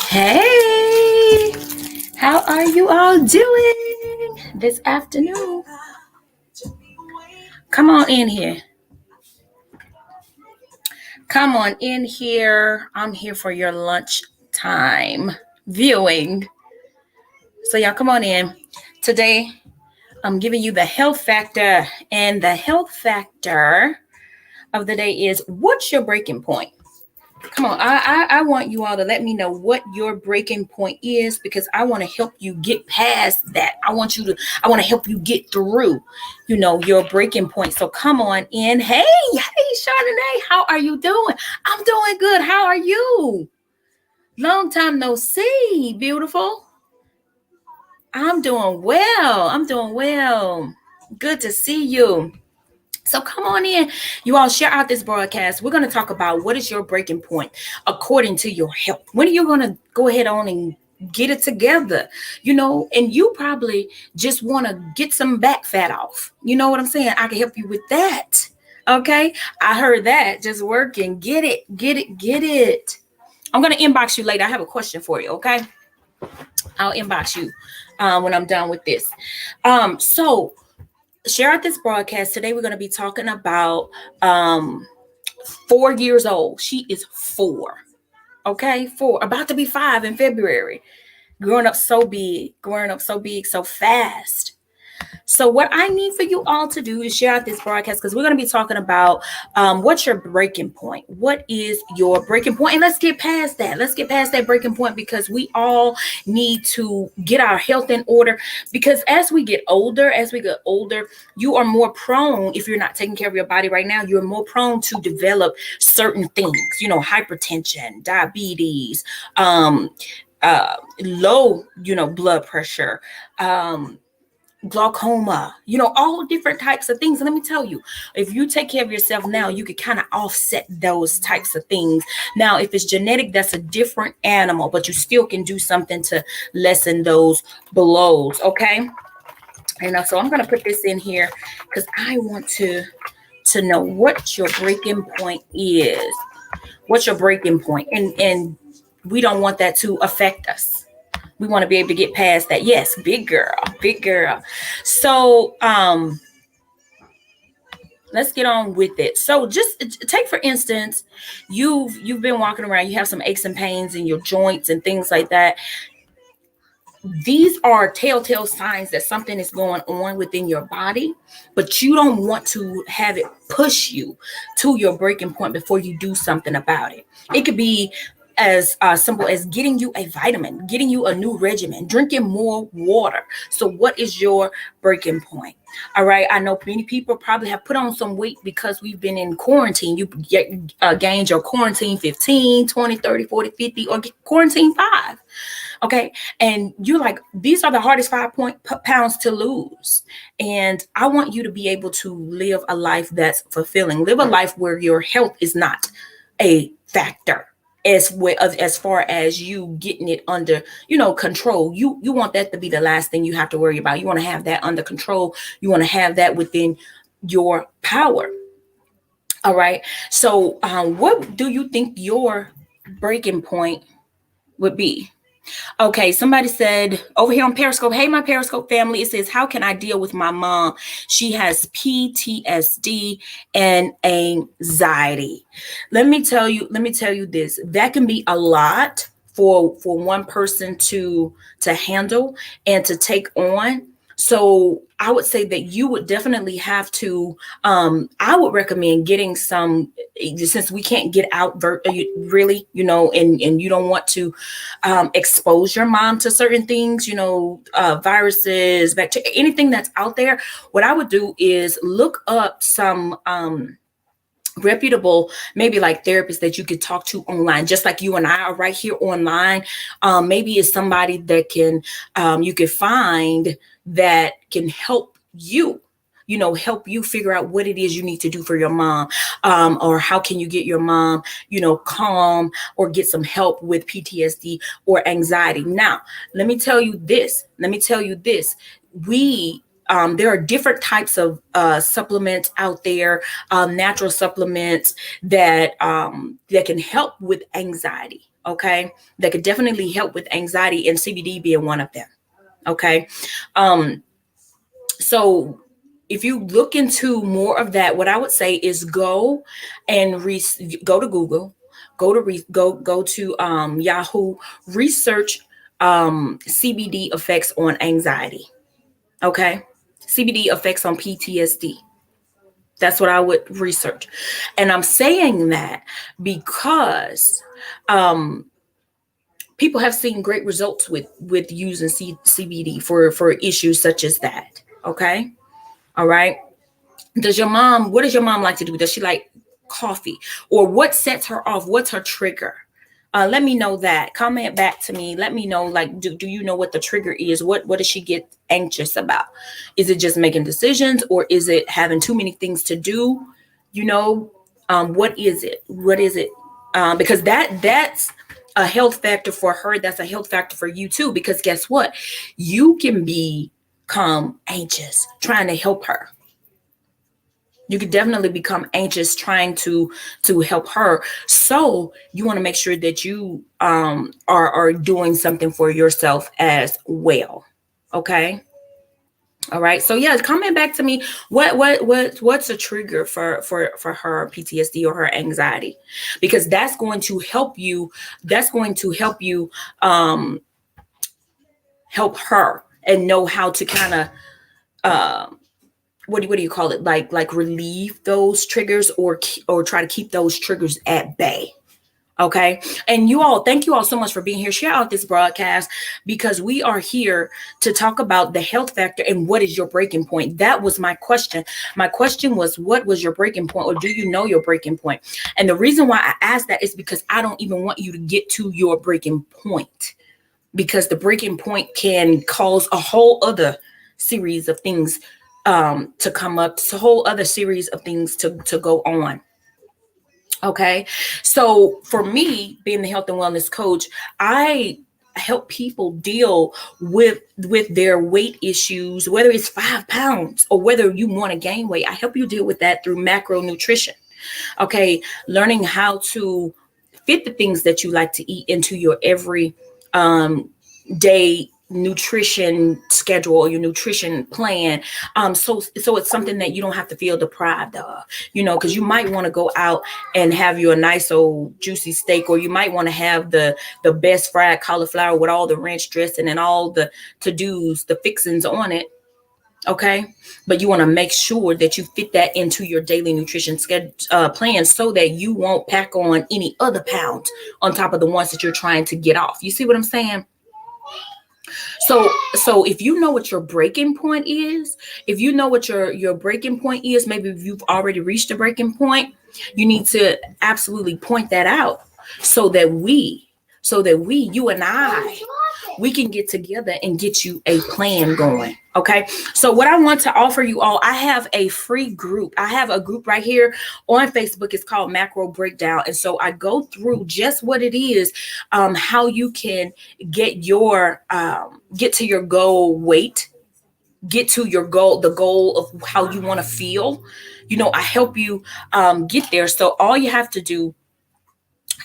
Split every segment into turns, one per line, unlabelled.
Hey, how are you all doing this afternoon? Come on in here. Come on in here. I'm here for your lunch time viewing. So, y'all, come on in. Today, I'm giving you the health factor, and the health factor of the day is what's your breaking point? Come on, I want you all to let me know what your breaking point is because I want to help you get past that. I want to help you get through, your breaking point. So come on in. Hey, Chardonnay, how are you doing? I'm doing good. How are you? Long time no see, beautiful. I'm doing well. Good to see you. So come on in. You all share out this broadcast. We're going to talk about what is your breaking point according to your health. When are you going to go ahead on and get it together? And you probably just want to get some back fat off. You know what I'm saying? I can help you with that. Okay. I heard that. Just working. Get it. I'm going to inbox you later. I have a question for you. Okay. I'll inbox you when I'm done with this. So share out this broadcast. Today we're going to be talking about 4 years old. She is 4. Okay, 4, about to be 5 in February. Growing up so big, so fast. So what I need for you all to do is share out this broadcast because we're going to be talking about what's your breaking point. What is your breaking point? And let's get past that. Let's get past that breaking point because we all need to get our health in order. Because as we get older, you are more prone, if you're not taking care of your body right now, you're more prone to develop certain things, hypertension, diabetes, low, blood pressure, glaucoma, all different types of things. And let me tell you, if you take care of yourself now, you can kind of offset those types of things. Now, if it's genetic, that's a different animal, but you still can do something to lessen those blows. Okay. And so I'm going to put this in here because I want to know what your breaking point is. What's your breaking point? And we don't want that to affect us. We want to be able to get past that. Yes, big girl. So let's get on with it. So just take, for instance, you've been walking around, you have some aches and pains in your joints and things like that. These are telltale signs that something is going on within your body, but you don't want to have it push you to your breaking point before you do something about it. It could be as simple as getting you a vitamin, getting you a new regimen, drinking more water. So what is your breaking point? All right. I know many people probably have put on some weight because we've been in quarantine. You gained your quarantine 15, 20, 30, 40, 50, or quarantine 5. Okay. And you're like, these are the hardest 5 pounds to lose. And I want you to be able to live a life that's fulfilling. Live a life where your health is not a factor. As far as you getting it under, control, you want that to be the last thing you have to worry about. You want to have that under control. You want to have that within your power. All right. So what do you think your breaking point would be? Okay, somebody said over here on Periscope, hey, my Periscope family, it says, how can I deal with my mom? She has PTSD and anxiety. Let me tell you this. That can be a lot for one person to handle and to take on. So I would say that you would definitely have to, I would recommend getting some, since we can't get out really, and you don't want to expose your mom to certain things, viruses, bacteria, anything that's out there. What I would do is look up some reputable, maybe like therapists that you could talk to online, just like you and I are right here online. Maybe it's somebody that can, you could find that can help you, help you figure out what it is you need to do for your mom, or how can you get your mom, calm or get some help with PTSD or anxiety. Now, let me tell you this. We there are different types of supplements out there, natural supplements that can help with anxiety. Okay, that could definitely help with anxiety, and CBD being one of them. Okay, so if you look into more of that, what I would say is go and go to Google, go to Yahoo, research CBD effects on anxiety. Okay, CBD effects on PTSD. That's what I would research, and I'm saying that because people have seen great results with using CBD for issues such as that. Okay, all right. What does your mom like to do? Does she like coffee? Or what sets her off? What's her trigger? Let me know that. Comment back to me. Let me know, like, do you know what the trigger is? What does she get anxious about? Is it just making decisions, or is it having too many things to do? You know, what is it? What is it? Because that's a health factor for her. That's a health factor for you too. Because guess what? You can become anxious trying to help her. You could definitely become anxious trying to help her. So you want to make sure that you are doing something for yourself as well. Okay. All right. So yeah, comment back to me. What's a trigger for her PTSD or her anxiety? Because that's going to help you. That's going to help you help her and know how to kind of what do you call it, like relieve those triggers, or try to keep those triggers at bay. Okay. And you all, thank you all so much for being here. Share out this broadcast, because we are here to talk about the health factor and what is your breaking point. That was my question. My question was, what was your breaking point, or do you know your breaking point? And the reason why I asked that is because I don't even want you to get to your breaking point, because the breaking point can cause a whole other series of things to come up, a whole other series of things to go on. Okay. So for me, being the health and wellness coach, I help people deal with their weight issues, whether it's 5 pounds or whether you want to gain weight. I help you deal with that through macronutrition. Okay. Learning how to fit the things that you like to eat into your every day nutrition schedule or your nutrition plan, so it's something that you don't have to feel deprived of, because you might want to go out and have you a nice old juicy steak, or you might want to have the best fried cauliflower with all the ranch dressing and all the to-dos, the fixings on it. Okay, but you want to make sure that you fit that into your daily nutrition plan, so that you won't pack on any other pounds on top of the ones that you're trying to get off. You see what I'm saying? So if you know what your breaking point is, if you know what your breaking point is, maybe if you've already reached a breaking point, you need to absolutely point that out, so that you and I, we can get together and get you a plan going. Okay. So what I want to offer you all, I have a free group. I have a group right here on Facebook. It's called Macro Breakdown. And so I go through just what it is, how you can get to your goal weight, get to your goal, the goal of how you want to feel. I help you get there. So all you have to do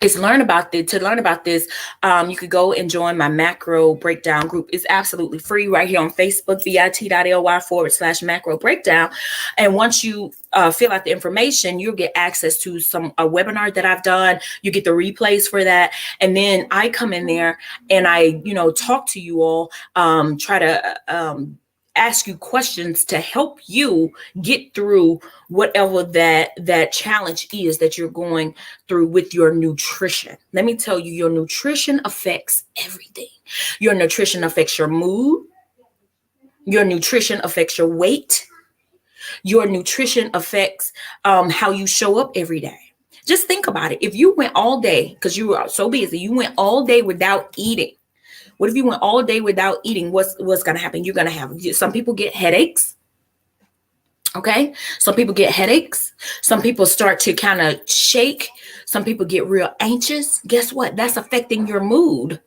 is learn about this. You could go and join my Macro Breakdown group. It's absolutely free right here on Facebook, bit.ly/macro breakdown. And once you fill out the information, you'll get access to a webinar that I've done. You get the replays for that. And then I come in there and I, talk to you all, try to ask you questions to help you get through whatever that challenge is that you're going through with your nutrition. Let me tell you, your nutrition affects everything. Your nutrition affects your mood. Your nutrition affects your weight. Your nutrition affects how you show up every day. Just think about it. If you went all day, because you were so busy, you went all day without eating. What if you went all day without eating? What's going to happen? You're going to have, some people get headaches. Okay. Some people get headaches. Some people start to kind of shake. Some people get real anxious. Guess what? That's affecting your mood.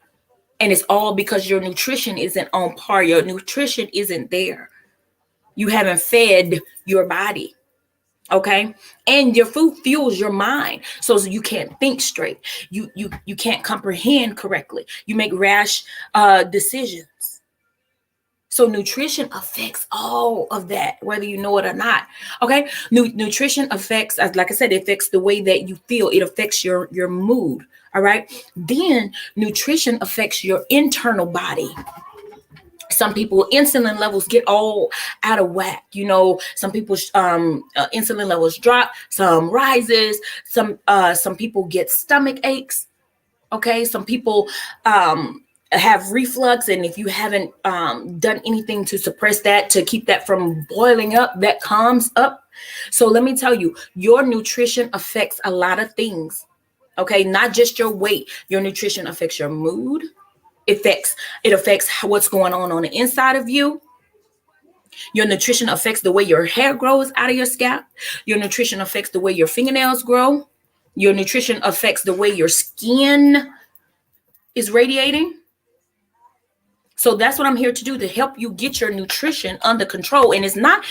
And it's all because your nutrition isn't on par. Your nutrition isn't there. You haven't fed your body. Okay. And your food fuels your mind. So you can't think straight. You can't comprehend correctly. You make rash decisions. So nutrition affects all of that, whether you know it or not. Okay. Nutrition affects, like I said, it affects the way that you feel. It affects your mood. All right. Then nutrition affects your internal body. Some people insulin levels get all out of whack. Some people insulin levels drop, some rises, some people get stomach aches. Okay. Some people have reflux, and if you haven't done anything to suppress that, to keep that from boiling up, that comes up. So let me tell you, your nutrition affects a lot of things. Okay. Not just your weight. Your nutrition affects your mood. It affects what's going on the inside of you. Your nutrition affects the way your hair grows out of your scalp. Your nutrition affects the way your fingernails grow. Your nutrition affects the way your skin is radiating. So that's what I'm here to do, to help you get your nutrition under control. And it's not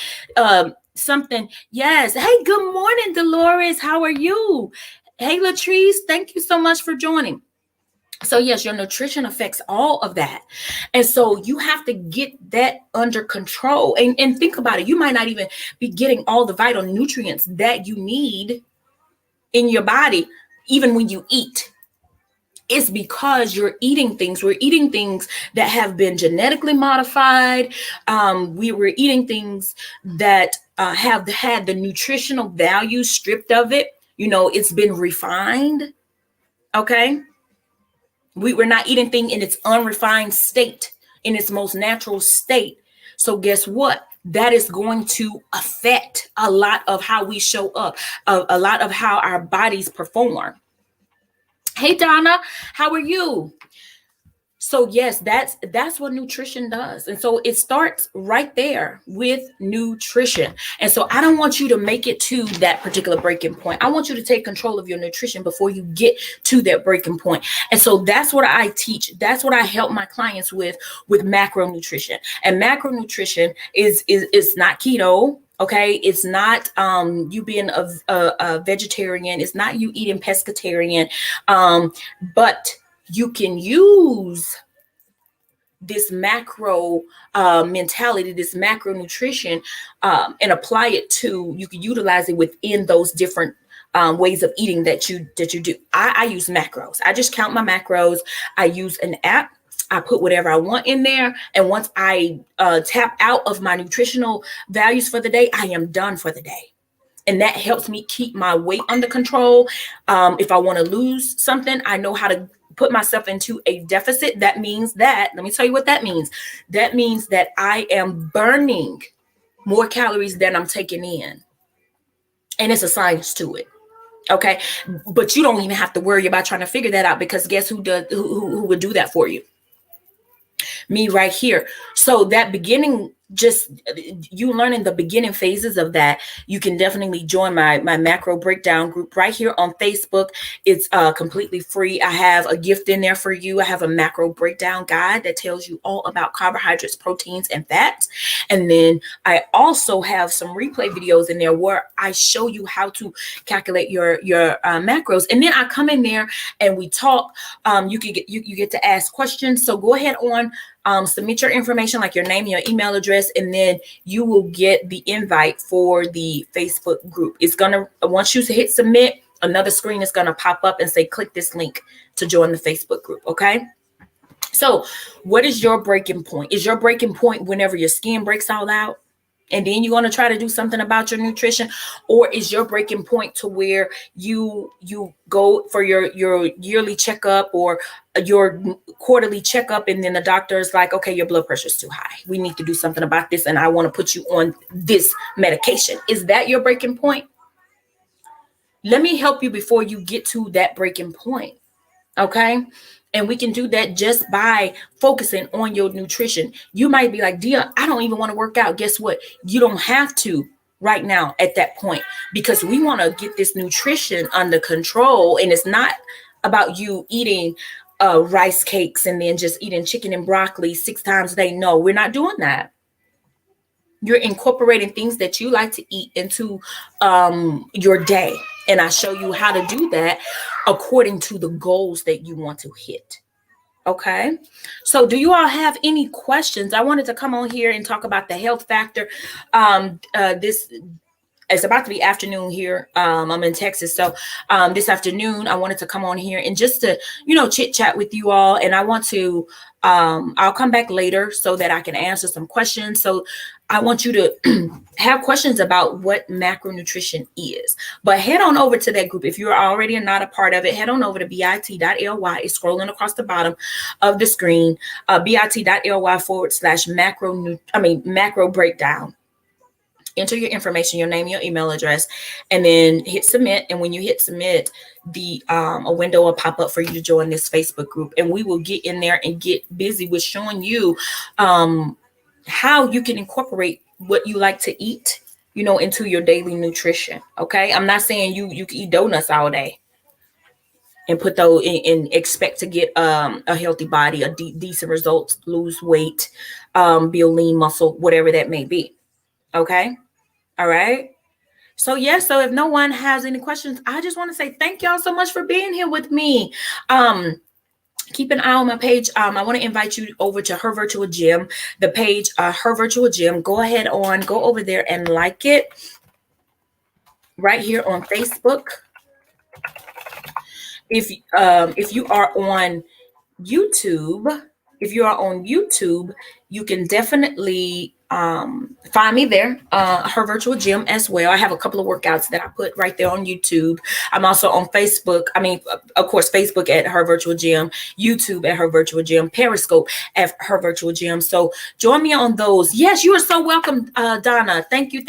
something. Yes. Hey, good morning, Dolores. How are you? Hey, Latrice. Thank you so much for joining. So yes, your nutrition affects all of that. And so you have to get that under control. And think about it. You might not even be getting all the vital nutrients that you need in your body, even when you eat. It's because we're eating things that have been genetically modified. We're eating things that have had the nutritional value stripped of it. It's been refined. Okay. We're not eating things in its unrefined state, in its most natural state. So guess what? That is going to affect a lot of how we show up, a lot of how our bodies perform. Hey, Donna, how are you? So yes, that's what nutrition does. And so it starts right there with nutrition. And so I don't want you to make it to that particular breaking point. I want you to take control of your nutrition before you get to that breaking point. And so that's what I teach. That's what I help my clients with macronutrition. And macronutrition is not keto. Okay, it's not you being a vegetarian. It's not you eating pescatarian, but you can use this macro mentality, this macronutrition, and apply it to. You can utilize it within those different ways of eating that you do. I use macros. I just count my macros. I use an app. I put whatever I want in there. And once I tap out of my nutritional values for the day, I am done for the day. And that helps me keep my weight under control. If I want to lose something, I know how to put myself into a deficit. That means that, let me tell you what that means. That means that I am burning more calories than I'm taking in. And it's a science to it. Okay. But you don't even have to worry about trying to figure that out, because guess who would do that for you? Me right here. So that beginning, just you learning the beginning phases of that, you can definitely join my macro breakdown group right here on Facebook. It's completely free. I have a gift in there for you. I have a macro breakdown guide that tells you all about carbohydrates, proteins, and fats. And then I also have some replay videos in there where I show you how to calculate your macros. And then I come in there and we talk. You get to ask questions. So go ahead on. Submit your information, like your name, your email address, and then you will get the invite for the Facebook group. It's gonna, once you hit submit, another screen is gonna pop up and say, click this link to join the Facebook group. Okay. So what is your breaking point? Is your breaking point whenever your skin breaks all out? And then you're going to try to do something about your nutrition? Or is your breaking point to where you go for your yearly checkup or your quarterly checkup, and then the doctor is like, okay, your blood pressure is too high. We need to do something about this, and I want to put you on this medication. Is that your breaking point? Let me help you before you get to that breaking point. Okay. And we can do that just by focusing on your nutrition. You might be like, Dia, I don't even want to work out. Guess what? You don't have to right now at that point, because we want to get this nutrition under control. And it's not about you eating rice cakes and then just eating chicken and broccoli 6 times a day. No, we're not doing that. you're incorporating things that you like to eat into your day. And I show you how to do that according to the goals that you want to hit. Okay. So do you all have any questions? I wanted to come on here and talk about the health factor. This it's about to be afternoon here. I'm in Texas. So this afternoon, I wanted to come on here and just to, chit chat with you all. And I want to, I'll come back later so that I can answer some questions. So I want you to have questions about what macronutrition is. But head on over to that group. If you're already not a part of it, head on over to bit.ly. It's scrolling across the bottom of the screen, bit.ly/macro breakdown. Enter your information, your name, your email address, and then hit submit. And when you hit submit, a window will pop up for you to join this Facebook group. And we will get in there and get busy with showing you how you can incorporate what you like to eat, into your daily nutrition. Okay. I'm not saying you can eat donuts all day and put those and expect to get a healthy body, decent results, lose weight, build lean muscle, whatever that may be. Okay. All right. So so if no one has any questions, I just want to say thank y'all so much for being here with me. Keep an eye on my page. I want to invite you over to Her Virtual Gym, the page, Her Virtual Gym. Go over there and like it right here on Facebook. If you are on YouTube, you can definitely find me there, Her Virtual Gym as well. I have a couple of workouts that I put right there on YouTube. I'm also on Facebook. Of course, Facebook at Her Virtual Gym, YouTube at Her Virtual Gym, Periscope at Her Virtual Gym. So join me on those. Yes, you are so welcome, Donna. Thank you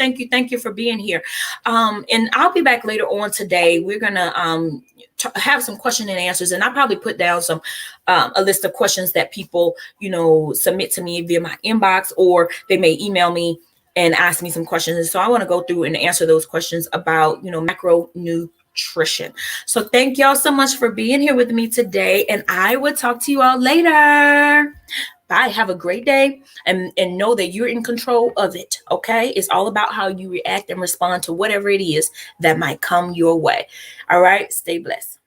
for being here. And I'll be back later on today. We're gonna have some question and answers, and I'll probably put down some a list of questions that people submit to me via my inbox, or they may email me and ask me some questions. And so I want to go through and answer those questions about macronutrition. So thank y'all so much for being here with me today, and I will talk to you all later. Bye. Have a great day, and know that you're in control of it. Okay. It's all about how you react and respond to whatever it is that might come your way. All right. Stay blessed.